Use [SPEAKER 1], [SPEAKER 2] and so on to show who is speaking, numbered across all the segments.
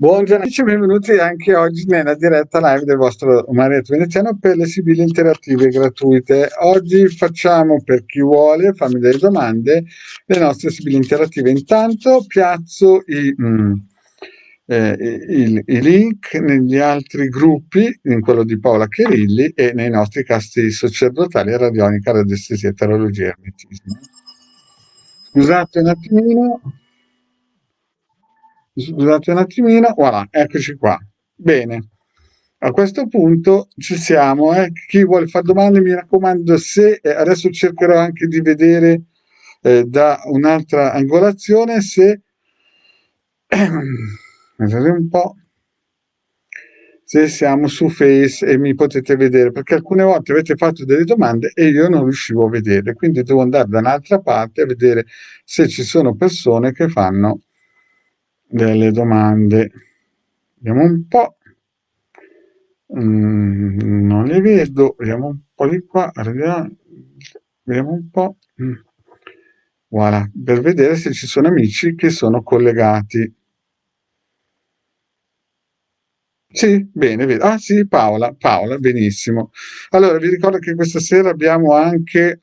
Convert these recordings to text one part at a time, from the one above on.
[SPEAKER 1] Buongiorno amici, benvenuti anche oggi nella diretta live del vostro Marietto Veneziano per le Sibille interattive gratuite. Oggi facciamo, per chi vuole farmi delle domande, le nostre Sibille interattive. Intanto piazzo i link negli altri gruppi, in quello di Paola Cherilli e nei nostri casti sacerdotali, radionica, radiestesia, terologia e ermetismo. Scusate un attimino. Scusate un attimino, voilà, eccoci qua. Bene, a questo punto ci siamo. Chi vuole fare domande, mi raccomando, se adesso cercherò anche di vedere da un'altra angolazione se guardate un po' se siamo su Face e mi potete vedere, perché alcune volte avete fatto delle domande e io non riuscivo a vedere, quindi devo andare da un'altra parte a vedere se ci sono persone che fanno delle domande. Vediamo un po'. Non li vedo. Vediamo un po' di qua. Vediamo un po'. Voilà, per vedere se ci sono amici che sono collegati. Sì, bene, vedo. Ah sì, Paola, benissimo. Allora, vi ricordo che questa sera abbiamo anche...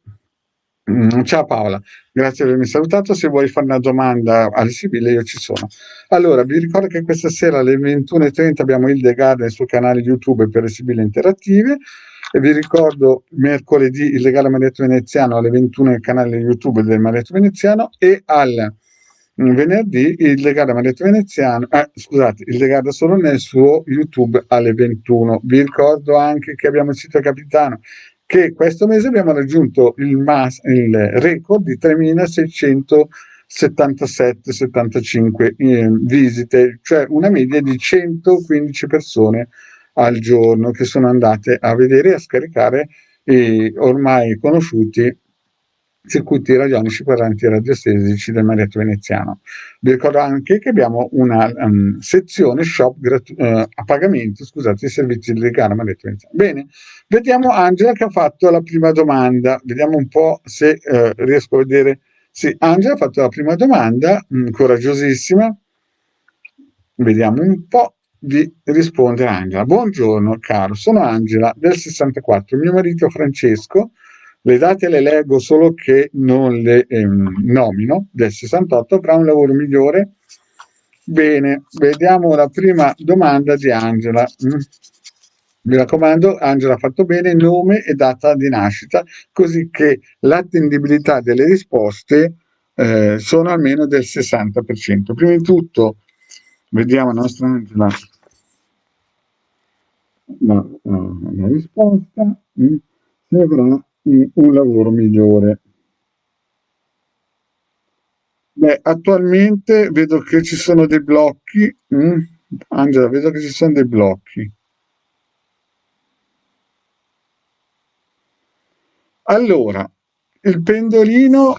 [SPEAKER 1] Ciao Paola, grazie di avermi salutato. Se vuoi fare una domanda alle Sibille, io ci sono. Allora, vi ricordo che questa sera alle 21:30 abbiamo il The Garden sul canale YouTube per le Sibille interattive. E vi ricordo mercoledì il legale Marietto Veneziano alle 21 nel canale YouTube del Marietto Veneziano e al venerdì il legale Marietto Veneziano, scusate, il legale solo nel suo YouTube alle 21. Vi ricordo anche che abbiamo il sito capitano che questo mese abbiamo raggiunto il record di 3.677-75 visite, cioè una media di 115 persone al giorno che sono andate a vedere e a scaricare i ormai conosciuti circuiti radionici quadranti radiostesici del Marietto Veneziano. Vi ricordo anche che abbiamo una sezione shop a pagamento, scusate, i servizi legali Marietto Veneziano. Bene, vediamo Angela che ha fatto la prima domanda, vediamo un po' se riesco a vedere. Sì, Angela ha fatto la prima domanda, coraggiosissima. Vediamo un po' di rispondere Angela. Buongiorno caro, sono Angela del 64, mio marito Francesco, le date le leggo solo che non le nomino, del 68, avrà un lavoro migliore. Bene, vediamo la prima domanda di Angela. Mi raccomando, Angela ha fatto bene nome e data di nascita, così che l'attendibilità delle risposte sono almeno del 60%. Prima di tutto, vediamo la nostra Angela la risposta, se avrà un lavoro migliore. Beh, attualmente vedo che ci sono dei blocchi. Angela, vedo che ci sono dei blocchi. Allora, il pendolino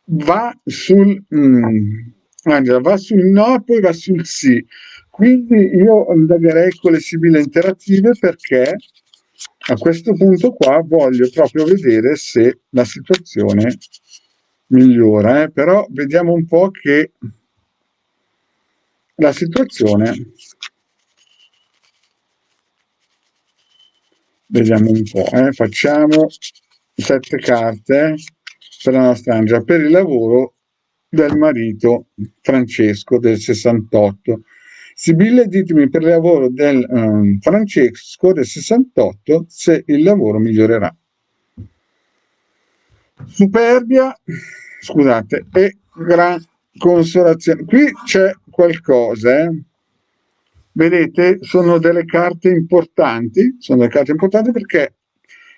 [SPEAKER 1] va Angela, va sul no e poi va sul sì. Quindi io indagherei con le sibille interattive perché a questo punto qua voglio proprio vedere se la situazione migliora, però vediamo un po' che la situazione, vediamo un po', facciamo 7 carte per la nostra Angela, per il lavoro del marito Francesco del 68. Sibille, ditemi per il lavoro del Francesco del 68 se il lavoro migliorerà. Superbia, scusate, e gran consolazione. Qui c'è qualcosa, Vedete, sono delle carte importanti perché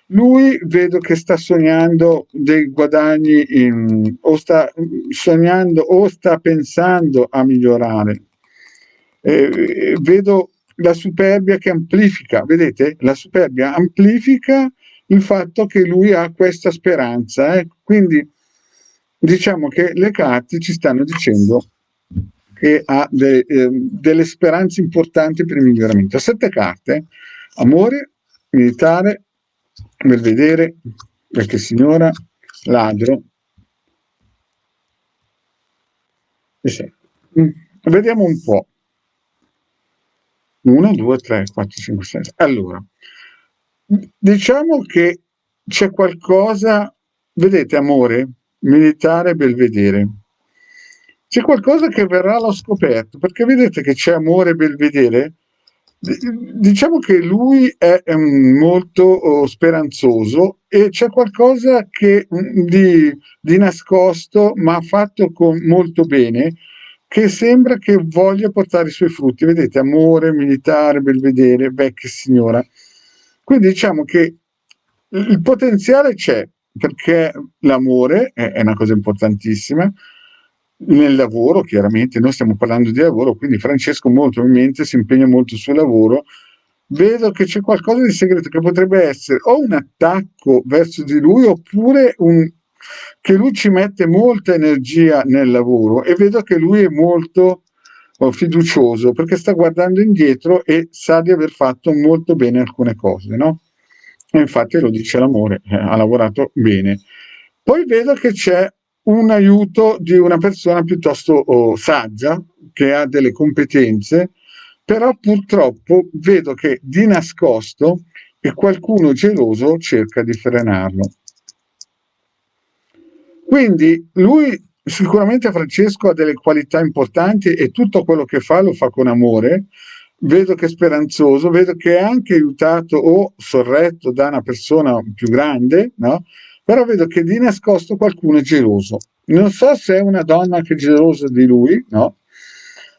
[SPEAKER 1] lui vedo che sta sognando dei guadagni o sta sognando o sta pensando a migliorare. Vedo la superbia che amplifica, vedete? La superbia amplifica il fatto che lui ha questa speranza. Quindi diciamo che le carte ci stanno dicendo che ha delle speranze importanti per il miglioramento. A 7 carte, amore, militare, belvedere, qualche signora, ladro e 7. Vediamo un po'. 1, 2, 3, 4, 5, 6. Allora, diciamo che c'è qualcosa, vedete, amore, militare, belvedere. C'è qualcosa che verrà allo scoperto, perché vedete che c'è amore, belvedere. Diciamo che lui è molto speranzoso e c'è qualcosa che, di nascosto, ma fatto con molto bene, che sembra che voglia portare i suoi frutti. Vedete, amore, militare, belvedere, vecchia signora. Quindi diciamo che il potenziale c'è, perché l'amore è una cosa importantissima. Nel lavoro, chiaramente, noi stiamo parlando di lavoro, quindi Francesco molto probabilmente si impegna molto sul lavoro. Vedo che c'è qualcosa di segreto che potrebbe essere o un attacco verso di lui oppure che lui ci mette molta energia nel lavoro e vedo che lui è molto fiducioso perché sta guardando indietro e sa di aver fatto molto bene alcune cose, no? E infatti lo dice l'amore, ha lavorato bene. Poi vedo che c'è un aiuto di una persona piuttosto saggia, che ha delle competenze, però purtroppo vedo che di nascosto e qualcuno geloso cerca di frenarlo. Quindi lui sicuramente Francesco ha delle qualità importanti e tutto quello che fa lo fa con amore. Vedo che è speranzoso, vedo che è anche aiutato o sorretto da una persona più grande, no? Però vedo che di nascosto qualcuno è geloso. Non so se è una donna che è gelosa di lui, no?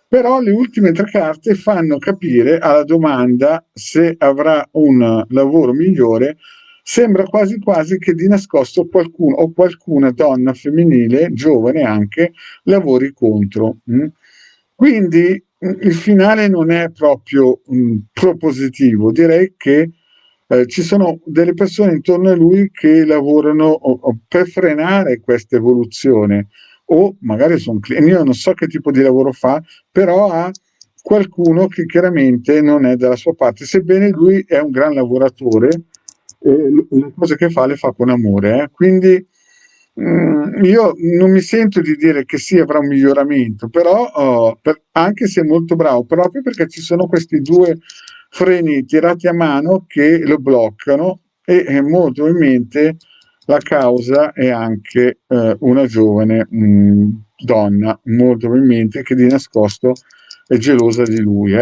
[SPEAKER 1] Però le ultime tre carte fanno capire alla domanda se avrà un lavoro migliore. Sembra quasi quasi che di nascosto qualcuno o qualcuna donna femminile, giovane anche, lavori contro. Quindi il finale non è proprio propositivo, direi che ci sono delle persone intorno a lui che lavorano per frenare questa evoluzione o magari sono clienti, io non so che tipo di lavoro fa, però ha qualcuno che chiaramente non è dalla sua parte, sebbene lui è un gran lavoratore e le cose che fa le fa con amore. Quindi io non mi sento di dire che sì, avrà un miglioramento, però anche se è molto bravo, proprio perché ci sono questi due freni tirati a mano che lo bloccano e molto probabilmente la causa è anche una giovane donna, molto probabilmente, che di nascosto è gelosa di lui.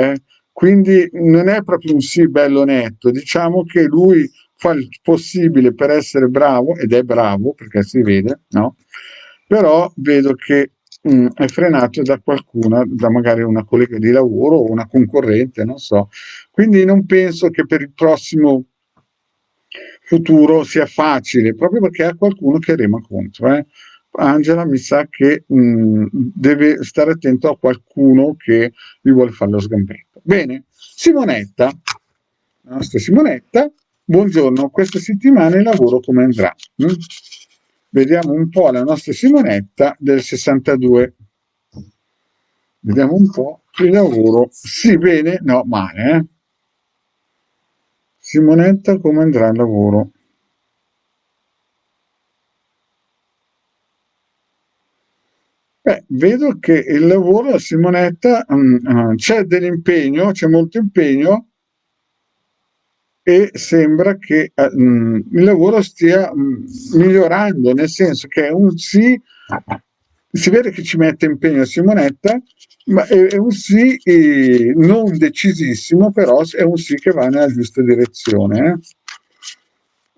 [SPEAKER 1] Quindi non è proprio un sì bello netto, diciamo che lui fa il possibile per essere bravo, ed è bravo perché si vede, no? Però vedo che è frenato da qualcuna, da magari una collega di lavoro o una concorrente, non so. Quindi non penso che per il prossimo futuro sia facile, proprio perché ha qualcuno che rema contro. Angela mi sa che deve stare attento a qualcuno che gli vuole fare lo sgambetto. Bene, Simonetta, la nostra Simonetta, buongiorno, questa settimana il lavoro come andrà? Vediamo un po' la nostra Simonetta del 62. Vediamo un po' il lavoro. Sì, bene, no, male. Simonetta, come andrà il lavoro? Vedo che il lavoro a Simonetta c'è dell'impegno, c'è molto impegno e sembra che il lavoro stia migliorando, nel senso che è un sì, si vede che ci mette impegno a Simonetta, ma è un sì non decisissimo, però è un sì che va nella giusta direzione.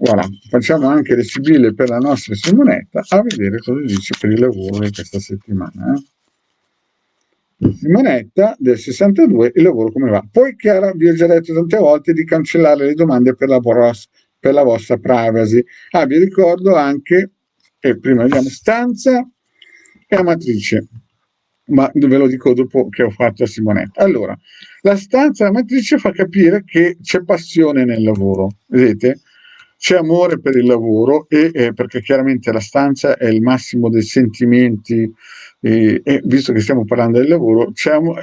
[SPEAKER 1] Voilà, facciamo anche le sibille per la nostra Simonetta a vedere cosa dice per il lavoro di questa settimana. Simonetta del 62, il lavoro come va? Poi Chiara, vi ho già detto tante volte di cancellare le domande per la vostra privacy. Vi ricordo anche, e prima vediamo stanza e amatrice, ma ve lo dico dopo che ho fatto a Simonetta. Allora, la stanza e la matrice fa capire che c'è passione nel lavoro, vedete? C'è amore per il lavoro perché chiaramente la stanza è il massimo dei sentimenti e visto che stiamo parlando del lavoro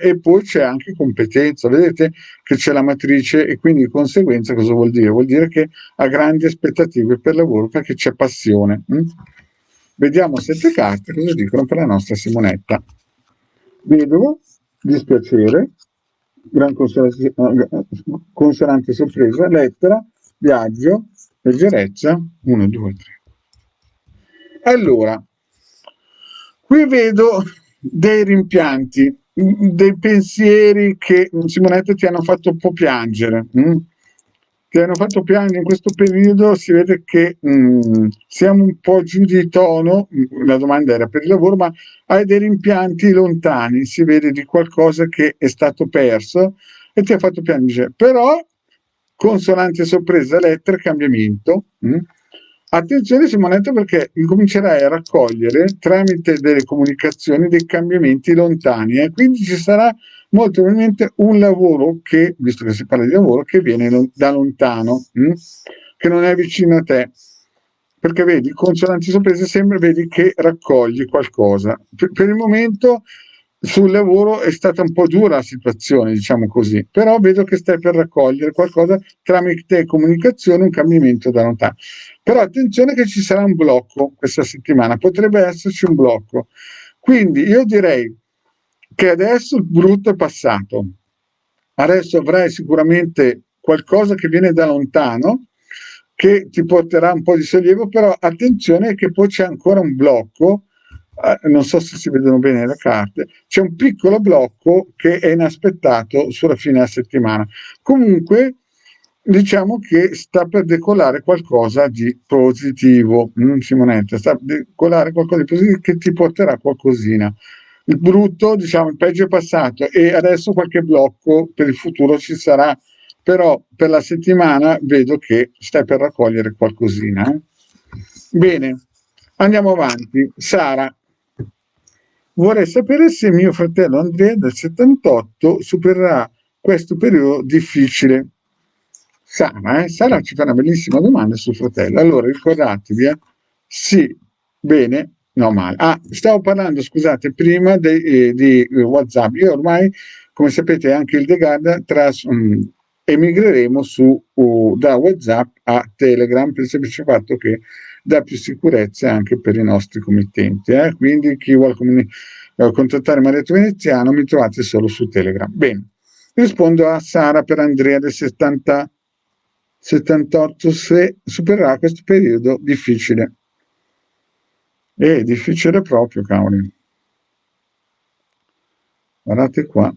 [SPEAKER 1] e poi c'è anche competenza, vedete che c'è la matrice e quindi di conseguenza cosa vuol dire? Vuol dire che ha grandi aspettative per il lavoro perché c'è passione. Vediamo 7 carte cosa dicono per la nostra Simonetta. Vedovo, dispiacere, gran consonante sorpresa, lettera, viaggio, leggerezza, 1, 2, 3. Allora, qui vedo dei rimpianti, dei pensieri che Simonetta ti hanno fatto un po' piangere. Ti hanno fatto piangere in questo periodo, si vede che siamo un po' giù di tono, la domanda era per il lavoro, ma hai dei rimpianti lontani, si vede di qualcosa che è stato perso e ti ha fatto piangere. Però consonante sorpresa, lettera, cambiamento. Attenzione Simonetta perché incomincerai a raccogliere tramite delle comunicazioni dei cambiamenti lontani quindi ci sarà molto probabilmente un lavoro che, visto che si parla di lavoro, che viene da lontano, che non è vicino a te. Perché vedi, consonanti sorprese sempre vedi che raccogli qualcosa. Per il momento sul lavoro è stata un po' dura la situazione, diciamo così, però vedo che stai per raccogliere qualcosa tramite comunicazione, un cambiamento da lontano. Però attenzione che ci sarà un blocco questa settimana, potrebbe esserci un blocco. Quindi io direi che adesso il brutto è passato. Adesso avrai sicuramente qualcosa che viene da lontano, che ti porterà un po' di sollievo, però attenzione che poi c'è ancora un blocco, non so se si vedono bene le carte, c'è un piccolo blocco che è inaspettato sulla fine della settimana. Comunque diciamo che sta per decolare qualcosa di positivo, Simonetta, sta per decolare qualcosa di positivo che ti porterà qualcosina. Il brutto, diciamo, il peggio è passato e adesso qualche blocco per il futuro ci sarà, però per la settimana vedo che stai per raccogliere qualcosina. Bene, andiamo avanti. Sara, vorrei sapere se mio fratello Andrea del 78 supererà questo periodo difficile. Sara ci fa una bellissima domanda sul fratello. Allora, ricordatevi, sì, bene, no male. Stavo parlando, scusate, prima di WhatsApp. Io ormai, come sapete, anche il The Guardian emigreremo da WhatsApp a Telegram per il semplice fatto che dà più sicurezza anche per i nostri committenti. Quindi chi vuole contattare Marietto Veneziano mi trovate solo su Telegram. Bene, rispondo a Sara per Andrea del 78 se supererà questo periodo difficile. Difficile proprio, cavoli. Guardate qua.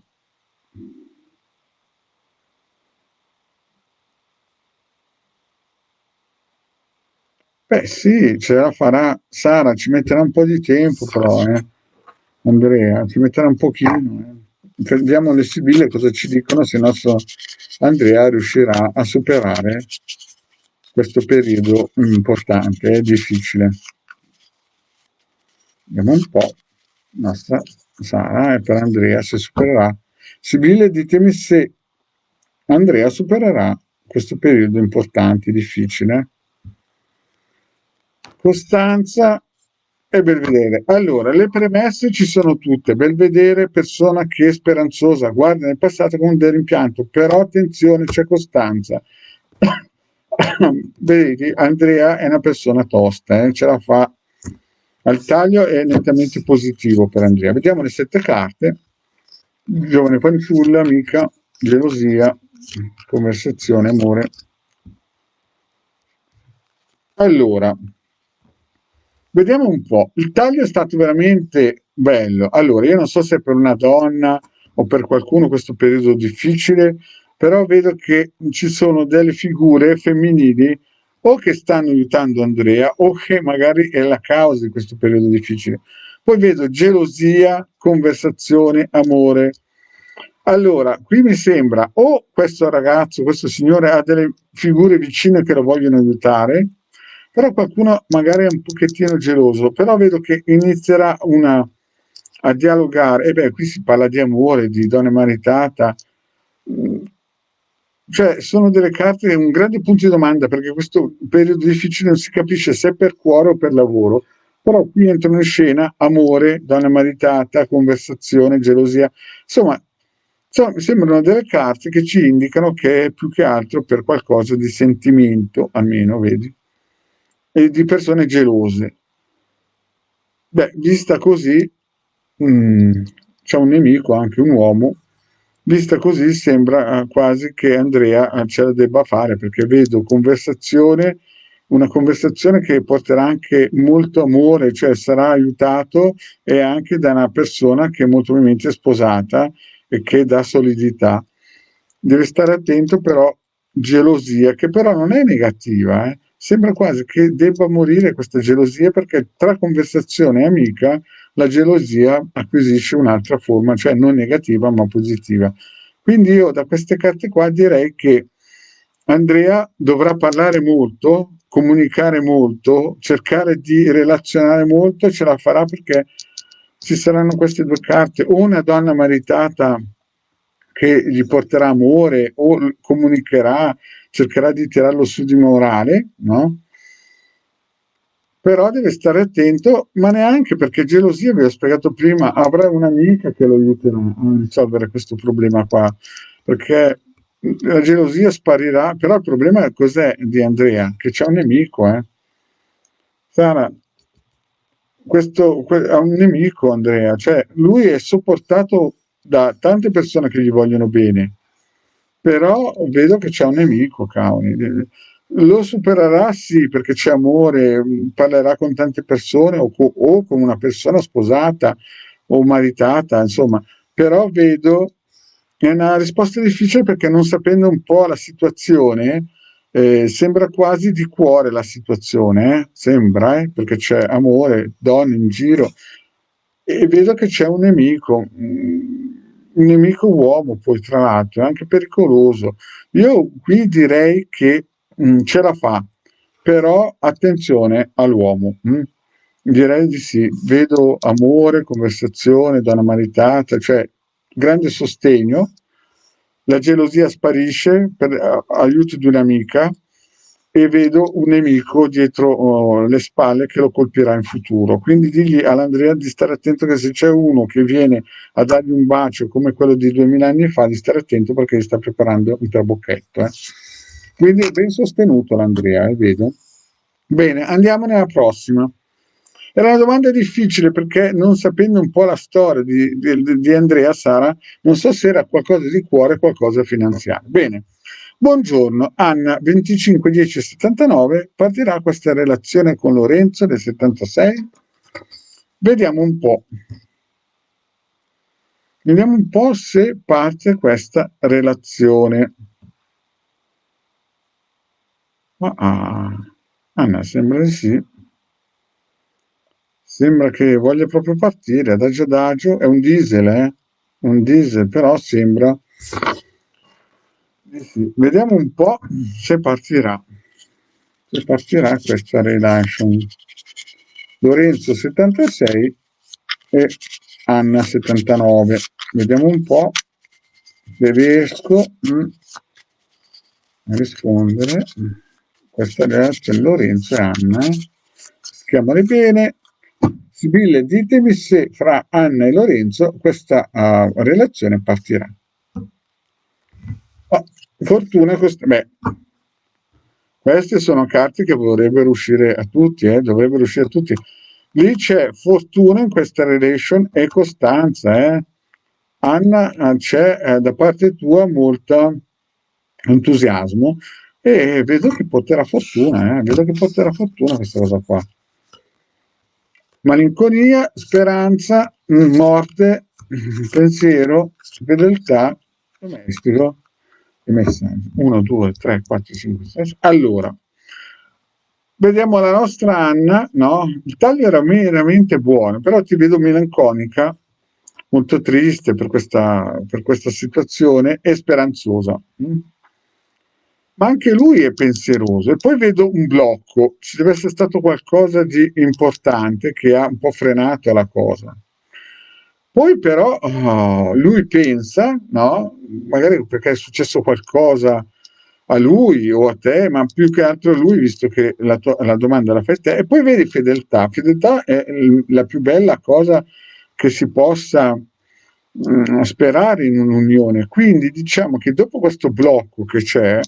[SPEAKER 1] Beh sì, ce la farà Sara, ci metterà un po' di tempo però, Andrea, ci metterà un pochino. Vediamo le sibille cosa ci dicono se il nostro Andrea riuscirà a superare questo periodo importante e difficile. Vediamo un po'. Nostra Sara e per Andrea se supererà. Sibille, ditemi se Andrea supererà questo periodo importante, difficile. Costanza e Belvedere. Allora, le premesse ci sono tutte. Belvedere, persona che è speranzosa, guarda nel passato con del rimpianto, però attenzione, c'è Costanza. Vedi, Andrea è una persona tosta, ce la fa al taglio, è nettamente positivo per Andrea. Vediamo le 7 carte. Giovane fanciulla, amica, gelosia, conversazione, amore. Allora, vediamo un po'. Il taglio è stato veramente bello. Allora, io non so se è per una donna o per qualcuno questo periodo difficile, però vedo che ci sono delle figure femminili o che stanno aiutando Andrea o che magari è la causa di questo periodo difficile. Poi vedo gelosia, conversazione, amore. Allora, qui mi sembra o questo ragazzo, questo signore ha delle figure vicine che lo vogliono aiutare, però qualcuno magari è un pochettino geloso, però vedo che inizierà a dialogare, e beh, qui si parla di amore, di donna maritata, cioè sono delle carte, un grande punto di domanda, perché questo periodo difficile non si capisce se è per cuore o per lavoro, però qui entrano in scena amore, donna maritata, conversazione, gelosia, insomma, sembrano delle carte che ci indicano che è più che altro per qualcosa di sentimento, almeno, vedi, e di persone gelose. Beh, vista così, c'è un nemico, anche un uomo, Vista così sembra quasi che Andrea ce la debba fare, perché vedo una conversazione che porterà anche molto amore, cioè sarà aiutato e anche da una persona che molto probabilmente è sposata e che dà solidità. Deve stare attento però, gelosia, che però non è negativa, eh. Sembra quasi che debba morire questa gelosia, perché tra conversazione e amica la gelosia acquisisce un'altra forma, cioè non negativa ma positiva. Quindi io da queste carte qua direi che Andrea dovrà parlare molto, comunicare molto, cercare di relazionare molto, e ce la farà, perché ci saranno queste due carte: o una donna maritata che gli porterà amore o comunicherà, cercherà di tirarlo su di morale, no? Però deve stare attento, ma neanche, perché gelosia, vi ho spiegato prima, avrà un'amica che lo aiuterà a risolvere questo problema qua, perché la gelosia sparirà. Però il problema cos'è di Andrea? Che c'è un nemico, eh. Sara, ha un nemico Andrea, cioè lui è sopportato da tante persone che gli vogliono bene, però vedo che c'è un nemico, cavoli. Lo supererà, sì, perché c'è amore, parlerà con tante persone o con una persona sposata o maritata, insomma, però vedo è una risposta difficile, perché non sapendo un po' la situazione, sembra quasi di cuore la situazione, sembra, perché c'è amore, donne in giro, e vedo che c'è un nemico uomo, poi tra l'altro, è anche pericoloso. Io qui direi che ce la fa, però attenzione all'uomo. Direi di sì, vedo amore, conversazione, donna maritata, cioè grande sostegno. La gelosia sparisce per aiuto di un'amica, e vedo un nemico dietro le spalle che lo colpirà in futuro. Quindi digli all'Andrea di stare attento, che se c'è uno che viene a dargli un bacio come quello di 2000 anni fa, di stare attento, perché gli sta preparando un trabocchetto. Quindi è ben sostenuto l'Andrea, vedo. Bene, andiamo nella prossima. Era una domanda difficile, perché non sapendo un po' la storia di Andrea, Sara, non so se era qualcosa di cuore o qualcosa finanziario. Bene, buongiorno, Anna, 25-10-79, partirà questa relazione con Lorenzo del 76? Vediamo un po'. Vediamo un po' se parte questa relazione. Anna, sembra di sì. Sembra che voglia proprio partire, adagio adagio. È un diesel, un diesel, però sembra di sì. Vediamo un po' se partirà questa relation. Lorenzo 76 e Anna 79. Vediamo un po' se riesco a rispondere. Questa è Lorenzo e Anna. Schiamole bene. Sibille, ditemi se fra Anna e Lorenzo questa relazione partirà. Fortuna, queste sono carte che dovrebbero uscire a tutti, dovrebbero uscire a tutti. Lì c'è fortuna in questa relation e costanza, Anna, c'è da parte tua molto entusiasmo, e vedo che porterà fortuna, vedo che porterà fortuna questa cosa qua. Malinconia, speranza, morte, pensiero, fedeltà, domestico e messaggio. 1, 2, 3, 4, 5, 6. Allora, vediamo la nostra Anna, no? Il taglio era veramente buono, però ti vedo melanconica, molto triste per questa situazione, e speranzosa. Ma anche lui è pensieroso, e poi vedo un blocco, ci deve essere stato qualcosa di importante che ha un po' frenato la cosa. Poi però lui pensa, no? Magari perché è successo qualcosa a lui o a te, ma più che altro a lui, visto che la domanda la fai te. E poi vedi fedeltà. Fedeltà è la più bella cosa che si possa sperare in un'unione. Quindi diciamo che dopo questo blocco che c'è,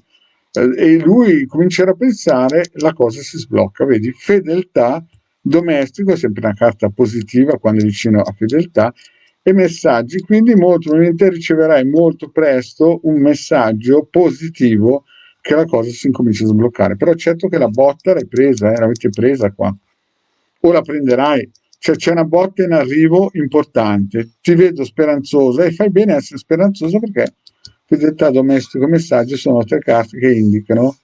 [SPEAKER 1] e lui comincerà a pensare, la cosa si sblocca. Vedi, fedeltà, domestico è sempre una carta positiva quando è vicino a fedeltà, e messaggi, quindi molto probabilmente riceverai molto presto un messaggio positivo che la cosa si incomincia a sbloccare. Però certo che la botta l'hai presa, l'avete presa qua. O la prenderai. Cioè c'è una botta in arrivo importante. Ti vedo speranzosa e fai bene a essere speranzosa perché fedeltà, domestico, messaggi sono tre carte che indicano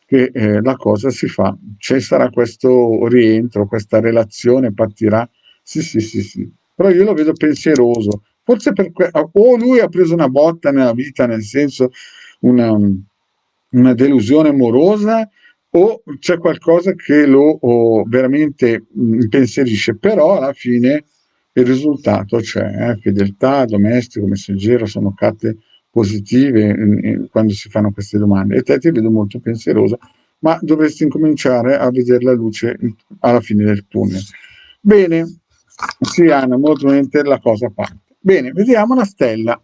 [SPEAKER 1] che la cosa si fa. Ci sarà questo rientro, questa relazione partirà. Sì, sì, sì, sì. Però io lo vedo pensieroso. Forse o lui ha preso una botta nella vita, nel senso una, una delusione amorosa, o c'è qualcosa che lo veramente impensierisce, però alla fine il risultato c'è, fedeltà, domestico, messaggero, sono carte positive quando si fanno queste domande. E te ti vedo molto pensierosa, ma dovresti incominciare a vedere la luce alla fine del tunnel. Bene, sì Anna, molto volentieri la cosa parte. Bene, vediamo la stella.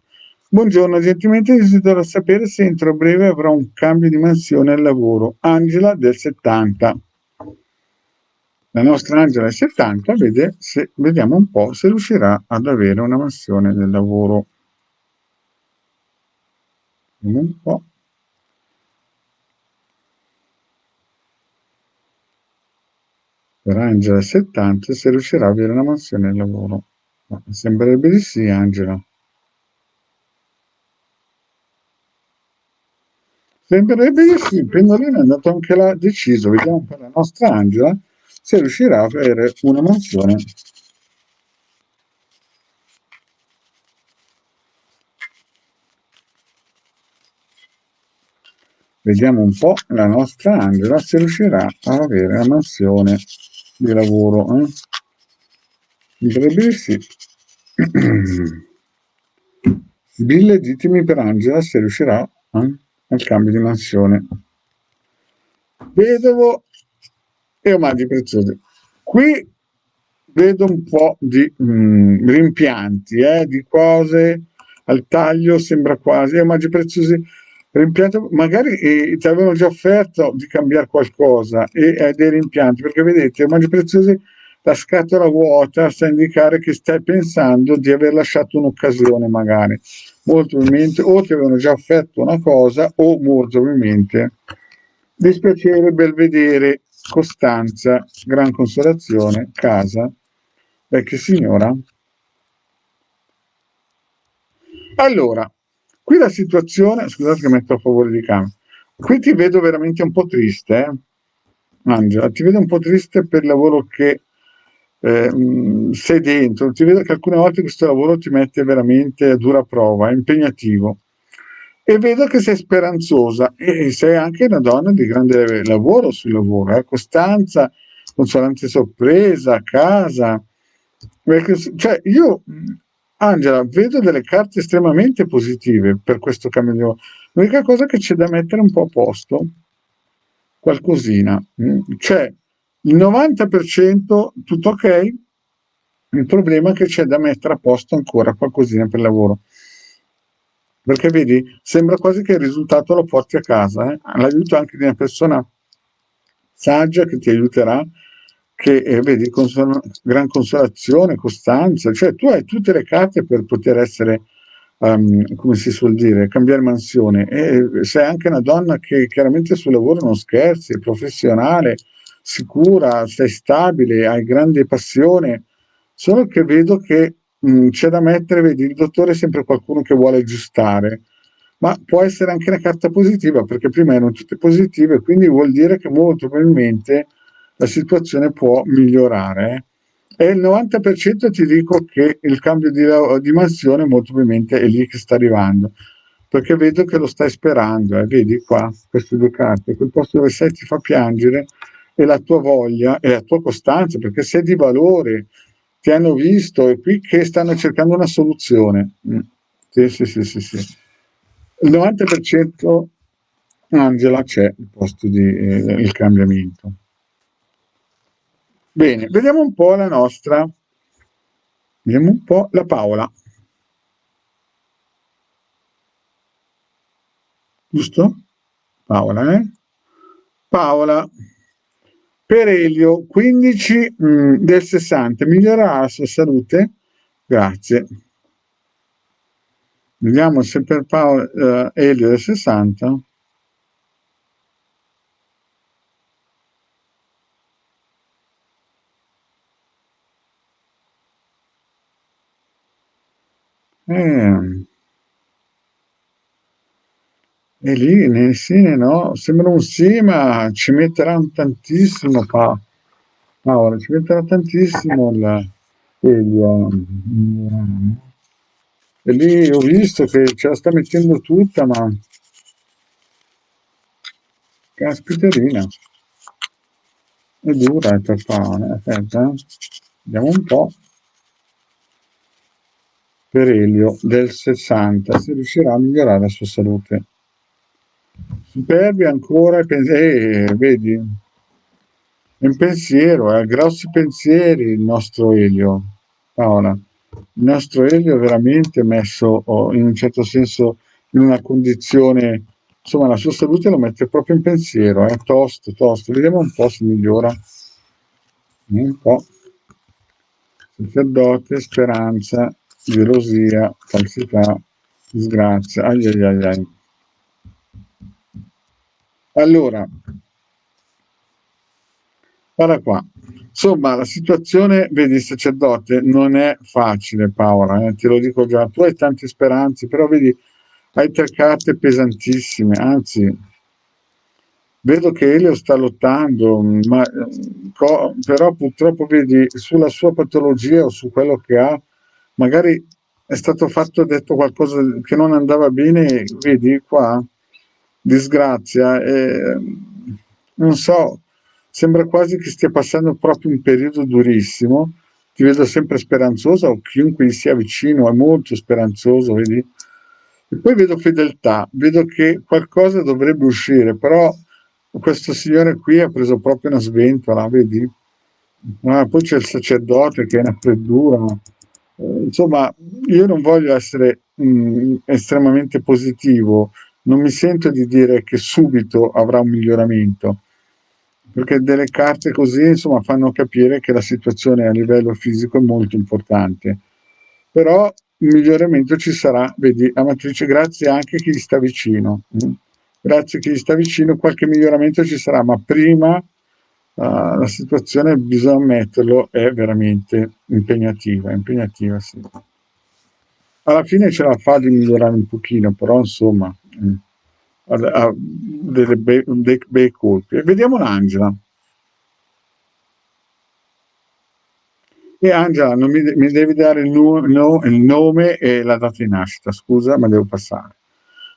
[SPEAKER 1] Buongiorno, gentilmente desidero sapere se entro breve avrò un cambio di mansione al lavoro. Angela del 70. La nostra Angela del 70 vediamo un po' se riuscirà ad avere una mansione del lavoro. Vediamo un po'. Per Angela del 70 se riuscirà ad avere una mansione del lavoro. Ma sembrerebbe di sì, Angela. Sembrerebbe di sì, il pendolino è andato anche là deciso. Vediamo per la nostra Angela se riuscirà a avere una mansione. Vediamo un po' la nostra Angela se riuscirà a avere la mansione di lavoro. Sembrerebbe di sì. Bill, ditemi per Angela se riuscirà al cambio di mansione. Vedovo e omaggi preziosi. Qui vedo un po' di rimpianti, di cose al taglio, sembra quasi, omaggi preziosi, rimpianto, magari ti avevano già offerto di cambiare qualcosa e hai dei rimpianti, perché vedete, omaggi preziosi, la scatola vuota sta a indicare che stai pensando di aver lasciato un'occasione magari, molto probabilmente o ti avevano già offerto una cosa o molto probabilmente dispiacere, belvedere, costanza, gran consolazione, casa, vecchia signora. Allora, qui la situazione, scusate che metto a favore di camera, qui ti vedo veramente un po' triste, Angela, ti vedo un po' triste per il lavoro che sei dentro, ti vedo che alcune volte questo lavoro ti mette veramente a dura prova, è impegnativo. E vedo che sei speranzosa e sei anche una donna di grande lavoro sul lavoro, costanza, consolante sorpresa, casa. Cioè, io, Angela, vedo delle carte estremamente positive per questo cambio di lavoro. L'unica cosa che c'è da mettere un po' a posto, qualcosina. C'è il 90% tutto ok, il problema è che c'è da mettere a posto ancora qualcosina per il lavoro. Perché vedi, sembra quasi che il risultato lo porti a casa, l'aiuto anche di una persona saggia che ti aiuterà, che vedi, gran consolazione, costanza, cioè tu hai tutte le carte per poter essere, come si suol dire, cambiare mansione, e sei anche una donna che chiaramente sul lavoro non scherzi, è professionale, sicura, sei stabile, hai grande passione, solo che vedo che c'è da mettere, vedi, il dottore è sempre qualcuno che vuole aggiustare, ma può essere anche una carta positiva, perché prima erano tutte positive, quindi vuol dire che molto probabilmente la situazione può migliorare. E il 90% ti dico che il cambio di mansione molto probabilmente è lì che sta arrivando, perché vedo che lo stai sperando, vedi qua, queste due carte, quel posto dove sei ti fa piangere, e la tua voglia e la tua costanza, perché sei di valore, ti hanno visto e qui che stanno cercando una soluzione. Sì, sì, sì, sì, sì. Il 90% Angela c'è il posto di il cambiamento. Bene, vediamo un po' la nostra, vediamo un po' la Paola, giusto? Paola, Paola, per Elio, 15 del 60, migliorerà la sua salute, Grazie. Vediamo se per Paolo Elio è 60. Eh, e lì sì e no, sembra un sì, ma ci metterà un tantissimo Paolo, ci metterà tantissimo Elio. E lì ho visto che ce la sta mettendo tutta, ma caspiterina, è dura per Paolo. Aspetta, vediamo un po'. Per Elio del 60, se riuscirà a migliorare la sua salute. Superbi ancora, vedi, è un pensiero, ha grossi pensieri il nostro Elio, Paola. Il nostro Elio è veramente messo in un certo senso in una condizione, insomma la sua salute lo mette proprio in pensiero, tosto, tosto. Vediamo un po' se migliora. Un po'. Sacerdote, speranza, gelosia, falsità, disgrazia. Ai ai ai ai. Allora, guarda qua. Insomma, la situazione, vedi, il sacerdote non è facile, Paola, te lo dico già. Tu hai tante speranze, però vedi, hai tre carte pesantissime, anzi, vedo che Elio sta lottando, ma però purtroppo vedi sulla sua patologia o su quello che ha, magari è stato fatto, detto qualcosa che non andava bene, vedi qua, disgrazia, non so, sembra quasi che stia passando proprio un periodo durissimo. Ti vedo sempre speranzosa, o chiunque gli sia vicino è molto speranzoso, vedi? E poi vedo fedeltà, vedo che qualcosa dovrebbe uscire, però questo signore qui ha preso proprio una sventola, vedi? Poi c'è il sacerdote che è una freddura. Insomma, io non voglio essere estremamente positivo, non mi sento di dire che subito avrà un miglioramento, perché delle carte così, insomma, fanno capire che la situazione a livello fisico è molto importante. Però il miglioramento ci sarà, vedi, Amatrice, grazie anche a chi gli sta vicino. Grazie a chi gli sta vicino, qualche miglioramento ci sarà, ma prima la situazione, bisogna ammetterlo, è veramente impegnativa, sì. Alla fine ce la fa di migliorare un pochino, però insomma, ha dei bei colpi. E vediamo l'Angela. E Angela, non mi devi dare il nome e la data di nascita, scusa, ma devo passare.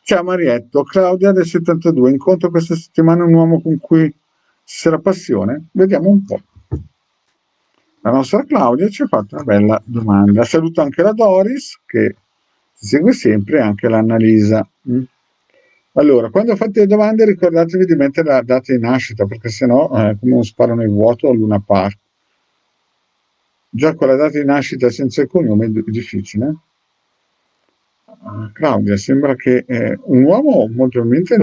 [SPEAKER 1] Ciao Marietto, Claudia del 72, incontro questa settimana un uomo con cui ci sarà passione? Vediamo un po'. La nostra Claudia ci ha fatto una bella domanda. Saluto anche la Doris, che ci segue sempre, e anche l'Annalisa. Allora, quando fate le domande ricordatevi di mettere la data di nascita, perché sennò come non sparano in vuoto a Luna Park. Già con la data di nascita senza il cognome è difficile. Claudia, sembra che un uomo molto probabilmente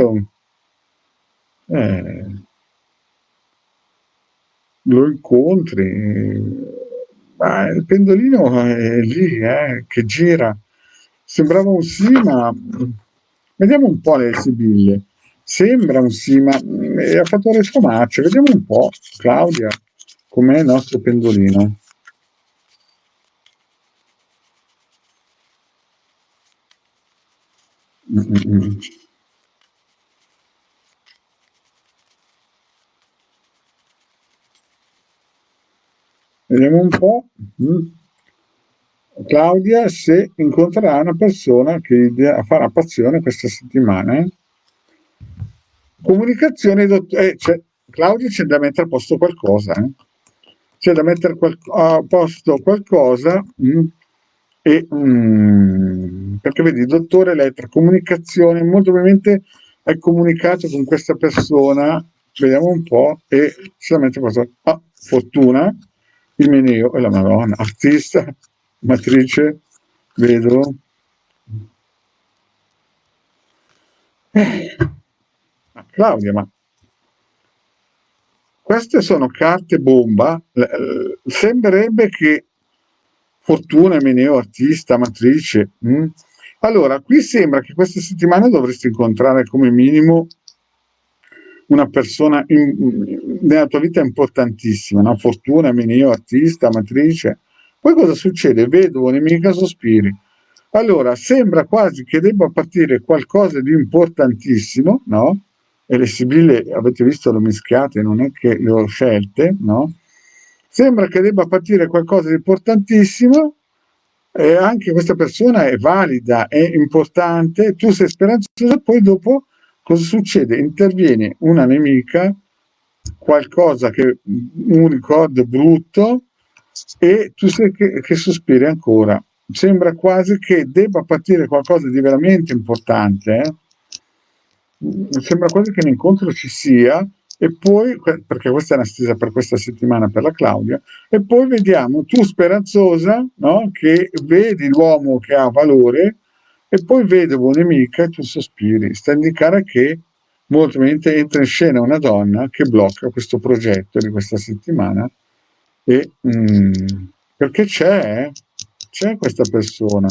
[SPEAKER 1] eh, lo incontri, ma il pendolino è lì, che gira. Sembrava un sì, ma vediamo un po' le sibille. Sembra un sì, ma ha fatto le sue marce. Vediamo un po', Claudia, com'è il nostro pendolino. Mm, mm, mm. Vediamo un po'. Mm. Claudia se incontrerà una persona che farà passione questa settimana. Comunicazione, Claudia c'è da mettere a posto qualcosa. C'è da mettere a posto qualcosa perché vedi, dottore Elettra, comunicazione, molto probabilmente hai comunicato con questa persona, vediamo un po', e c'è da mettere a posto. Fortuna, il Meneo e la Madonna, artista, matrice, vedo. Claudia, ma queste sono carte bomba. Sembrerebbe che Fortuna, Meneo, artista, amatrice. Allora, qui sembra che questa settimana dovresti incontrare come minimo una persona nella tua vita importantissima, no? Fortuna, Meneo, artista, amatrice. Poi cosa succede? Vedovo, nemica, sospiri. Allora, sembra quasi che debba partire qualcosa di importantissimo, no? E le sibille, avete visto, le mischiate, non è che le ho scelte, no? Sembra che debba partire qualcosa di importantissimo, e anche questa persona è valida, è importante, tu sei speranzoso, e poi dopo cosa succede? Interviene una nemica, qualcosa che, un ricordo brutto, e tu sei che sospiri ancora. Sembra quasi che debba partire qualcosa di veramente importante, sembra quasi che l'incontro ci sia, e poi, perché questa è una stesa per questa settimana per la Claudia, e poi vediamo tu speranzosa, no? Che vedi l'uomo che ha valore, e poi vedevo nemica e tu sospiri. Sta a indicare che molto probabilmente entra in scena una donna che blocca questo progetto di questa settimana, e perché c'è questa persona,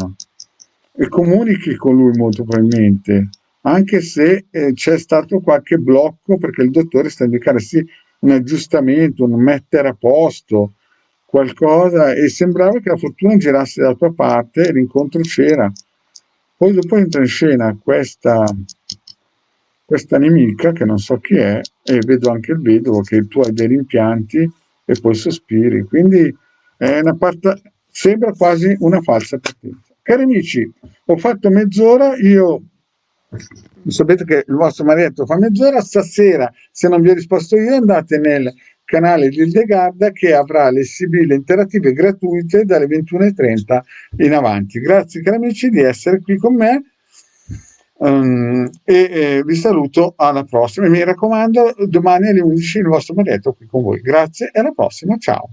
[SPEAKER 1] e comunichi con lui molto probabilmente, anche se c'è stato qualche blocco, perché il dottore sta a indicare sì, un aggiustamento, un mettere a posto qualcosa, e sembrava che la fortuna girasse dalla tua parte e l'incontro c'era. Poi dopo entra in scena questa nemica che non so chi è, e vedo anche il vedovo che tu hai dei rimpianti e poi sospiri. Quindi è una parte, sembra quasi una falsa partenza. Cari amici, ho fatto mezz'ora, io sapete che il vostro marietto fa mezz'ora, stasera se non vi ho risposto io andate nel canale di Ildegarda che avrà le sibille interattive gratuite dalle 21:30 in avanti. Grazie cari amici di essere qui con me. Vi saluto alla prossima, e mi raccomando domani alle 11 il vostro marietto qui con voi. Grazie e alla prossima, ciao.